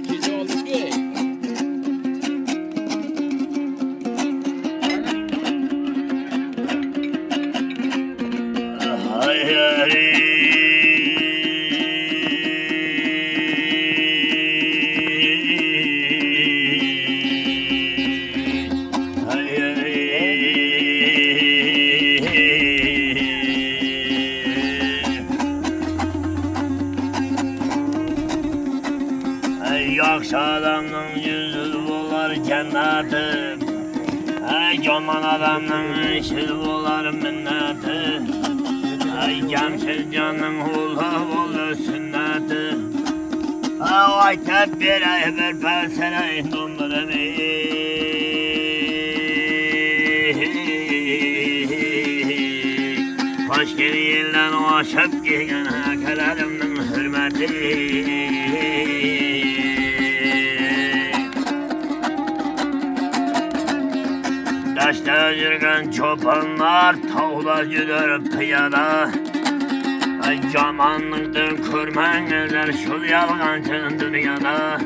Gece oldu ki. Yaxşı adamın yüzü bular cenneti, yaman adamın işi bular minneti. Cemsiz canın hula olur sünneti. Vay tebbire bir persene dumdurum. Hoş gelirler o şöp giyen hakelerimin hürmeti. Daşta yürgen çobanlar tağla gider piyada. Camanlıktan körmenler şul yalgancın dünyada.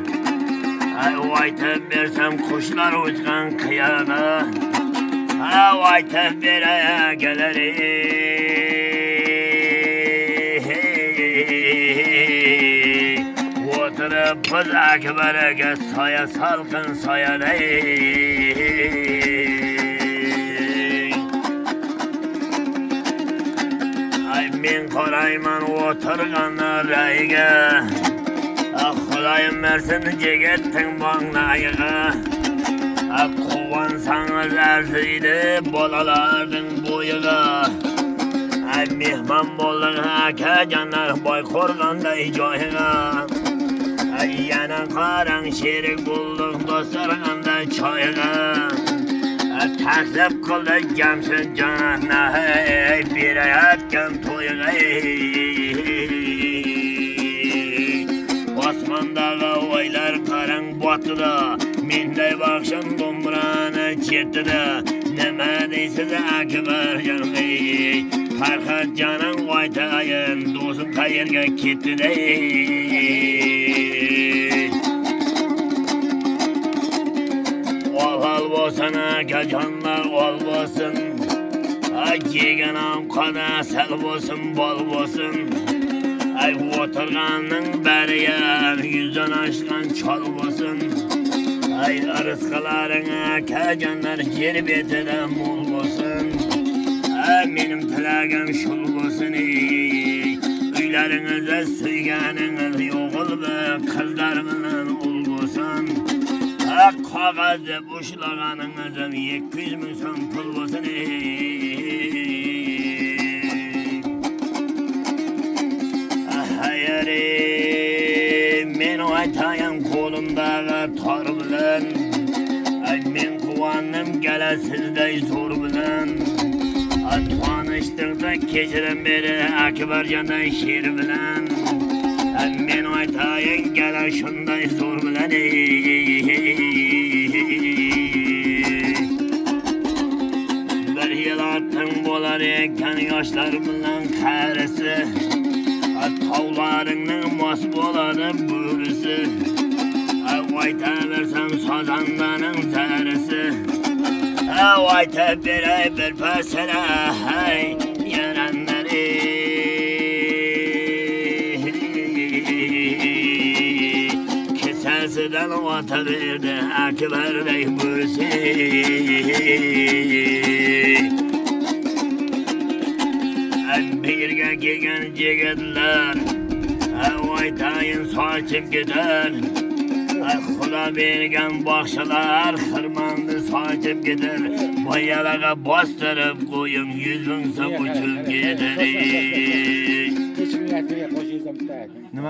Vay tebbirsem kuşlar uçkan kıyada. Vay tebbire gelerim. Oturup bızak bereket saya salkın saya değil. Men qarayman oturgan rayga. Xudoyim bersin jigitning bonglayiga. Quvonsangiz arziydi bolalarning bo'yiga. Mehmon bo'ldik akajonlar boy qo'rg'onday joyiga. Yana qarang sherik bo'ldik dostlarganda choyiga. Taklif qildik Jamshid jonni berayotgan to'yiga. Osmondagi oylar qarang botida, menday baxshim do'mbrani chetida. Nima deysiz Akbarjon? Farhodjonim aytayin, do'stim qayerga ketdi? Ol bo'lsin akajonlar, ol bo'lsin. Yeganam qada sal bo'lsin, bol bo'lsin. O'tirganning bariyam yuzdan oshgan chol bo'lsin. Rizqlaring akajonlar yer betida mo'l bo'lsin. Menim tilagim shul bo'lsin. Uylaringizda suyganingiz yo'g'ilbi, qizlar bilan ul bo'lsin. Qog'ozni bo'shlaganingizim 200 ming so'm pul bo'lsin. Men aytayin qo'limdagi tor bilan. Men quvondim gala sizday zo'r bilan. Tanishtirdi kechirim beri Akbarjonday she'r bilan. Men aytayin gala shunday zo'r bilan. Bir yil otting bo'lar ekan yoshlar bilan qarisi. Tavlaringning mos bo'ladi bo'risi. Aytaversam sozandaning zarisi. Aytab beray bir pasana hay yaranlari. Kesasidan o'taverdi Akbarday bo'risi. Birga kelgan jigitlar aytayin sochib ketar. Xudo bergan baxshilar xirmonni sochib ketar. Boyalaga bostirib qo'yim 100 ming so'm uchib ketar. Nima?